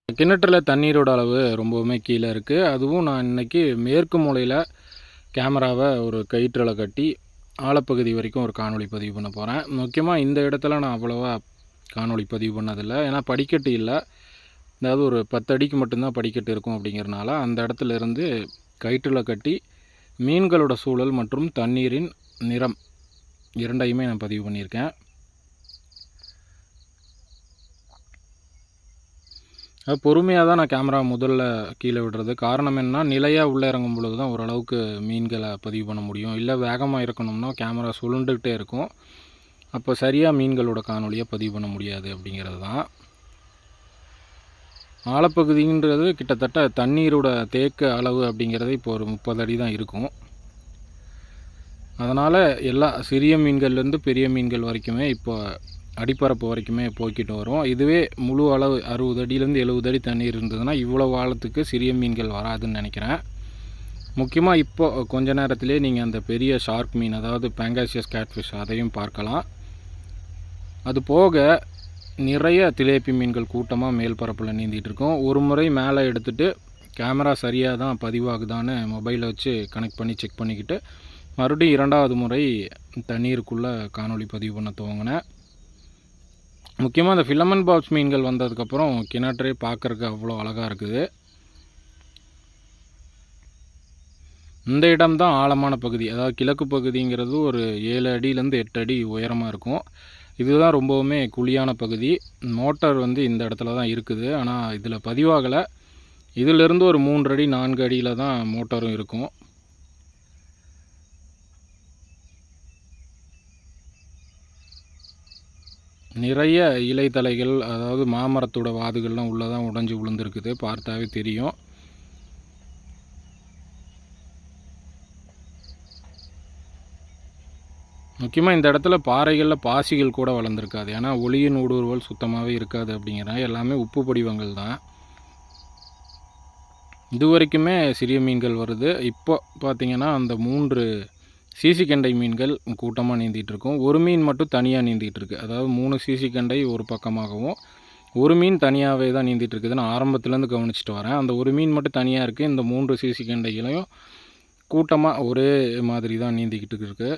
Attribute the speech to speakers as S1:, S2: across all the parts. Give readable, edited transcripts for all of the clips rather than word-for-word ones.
S1: கிணற்றுல தண்ணீரோட அளவு ரொம்பவுமே கீழே இருக்குது. அதுவும் நான் இன்றைக்கி மேற்கு மூலையில் கேமராவை ஒரு கயிற்றில் கட்டி ஆழப்பகுதி வரைக்கும் ஒரு காணொளி பதிவு பண்ண போகிறேன். முக்கியமாக இந்த இடத்துல நான் அவ்வளோவா காணொளி பதிவு பண்ணதில்லை. ஏன்னா படிக்கட்டு இல்லை. அதாவது ஒரு 10 அடிக்கு மட்டும்தான் படிக்கட்டு இருக்கும். அப்படிங்கிறனால அந்த இடத்துல இருந்து கயிற்றில் கட்டி மீன்களோட சூழல் மற்றும் தண்ணீரின் நிறம் இரண்டையுமே நான் பதிவு பண்ணியிருக்கேன். அது பொறுமையாக தான் நான் கேமரா முதல்ல கீழே விடுறது. காரணம் என்னன்னா, நிலையாக உள்ளே இறங்கும் பொழுது தான் ஓரளவுக்கு மீன்களை பதிவு பண்ண முடியும். இல்லை வேகமாக இறக்கணும்னா கேமரா சுழண்டுகிட்டே இருக்கும். அப்போ சரியாக மீன்களோட காணொலியை பதிவு பண்ண முடியாது அப்படிங்கிறது தான். ஆழப்பகுதின்றது கிட்டத்தட்ட தண்ணீரோட தேக்க அளவு அப்படிங்கிறது இப்போ ஒரு 30 அடி தான் இருக்கும். அதனால் எல்லா சிறிய மீன்கள்லேருந்து பெரிய மீன்கள் வரைக்குமே இப்போ அடிப்பரப்பு வரைக்குமே போய்கிட்டு வரும். இதுவே முழு அளவு 60 அடியிலேருந்து 70 அடி தண்ணீர் இருந்ததுன்னா இவ்வளோ ஆழத்துக்கு சிறிய மீன்கள் வராதுன்னு நினைக்கிறேன். முக்கியமாக இப்போ கொஞ்ச நேரத்திலே நீங்கள் அந்த பெரிய ஷார்க் மீன், அதாவது பேங்காசியஸ் கேட்ஃபிஷ், அதையும் பார்க்கலாம். அது போக நிறைய திலேப்பி மீன்கள் கூட்டமாக மேல் பரப்பில் நீந்திட்டு இருக்கும். ஒரு முறை மேலே எடுத்துகிட்டு கேமரா சரியாக தான் பதிவாகுதான்னு மொபைலை வச்சு கனெக்ட் பண்ணி செக் பண்ணிக்கிட்டு மறுபடியும் 2வது முறை தண்ணீருக்குள்ளே காணொளி பதிவு பண்ண துவங்கினேன். முக்கியமாக இந்த ஃபிலமெண்ட் பாப்ஸ் மீன்கள் வந்ததுக்கப்புறம் கிணற்றே பார்க்குறக்கு அவ்வளோ அழகாக இருக்குது. இந்த இடம் தான் ஆழமான பகுதி. அதாவது கிழக்கு பகுதிங்கிறது ஒரு 7 அடியிலேருந்து 8 அடி உயரமாக இருக்கும். இதுதான் ரொம்பவுமே குழியான பகுதி. மோட்டார் இந்த இடத்துல தான் இருக்குது. ஆனால் இதில் பதிவாகலை. இதிலிருந்து ஒரு 3 அடி 4 அடியில் தான் மோட்டாரும் இருக்கும். நிறைய இலைத்தலைகள், அதாவது மாமரத்தோட வாதுகள்லாம் உள்ளே தான் உடைஞ்சி விழுந்துருக்குது. பார்த்தாவே தெரியும். முக்கியமாக இந்த இடத்துல பாறைகளில் பாசிகள் கூட வளர்ந்துருக்காது. ஏன்னா ஒளியின் ஊடுருவல் சுத்தமாகவே இருக்காது. அப்படிங்கிறாங்க. எல்லாமே உப்பு படிவங்கள் தான். இது வரைக்குமே சிறிய மீன்கள் வருது. இப்போ பார்த்திங்கன்னா அந்த 3 சிசி கெண்டை மீன்கள் கூட்டமாக நீந்திகிட்டு இருக்கும். ஒரு மீன் மட்டும் தனியாக நீந்திகிட்டு இருக்குது. அதாவது 3 சிசி கெண்டை ஒரு பக்கமாகவும் ஒரு மீன் தனியாகவே தான் நீந்திட்டு இருக்குது. நான் ஆரம்பத்துலேருந்து கவனிச்சிட்டு வரேன். அந்த ஒரு மீன் மட்டும் தனியாக இருக்குது. இந்த 3 சிசி கெண்டைகளையும் கூட்டமாக ஒரே மாதிரி தான் நீந்திக்கிட்டு இருக்குது.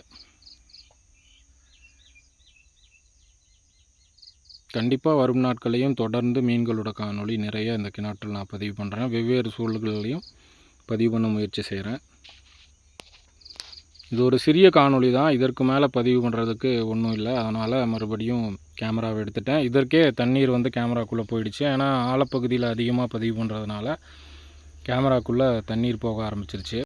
S1: கண்டிப்பாக வரும் நாட்களையும் தொடர்ந்து மீன்களோட காணொளி நிறைய இந்த கிணற்றில் நான் பதிவு பண்ணுறேன். வெவ்வேறு சூழல்களையும் பதிவு பண்ண முயற்சி செய்கிறேன். இது ஒரு சிறிய காணொளி தான். இதற்கு மேலே பதிவு பண்ணுறதுக்கு ஒன்றும் இல்லை. அதனால் மறுபடியும் கேமராவை எடுத்துட்டேன். இதற்கே தண்ணீர் கேமராக்குள்ளே போயிடுச்சு. ஏன்னா ஆழப்பகுதியில் அதிகமாக பதிவு பண்ணுறதுனால கேமராக்குள்ளே தண்ணீர் போக ஆரம்பிச்சிருச்சு.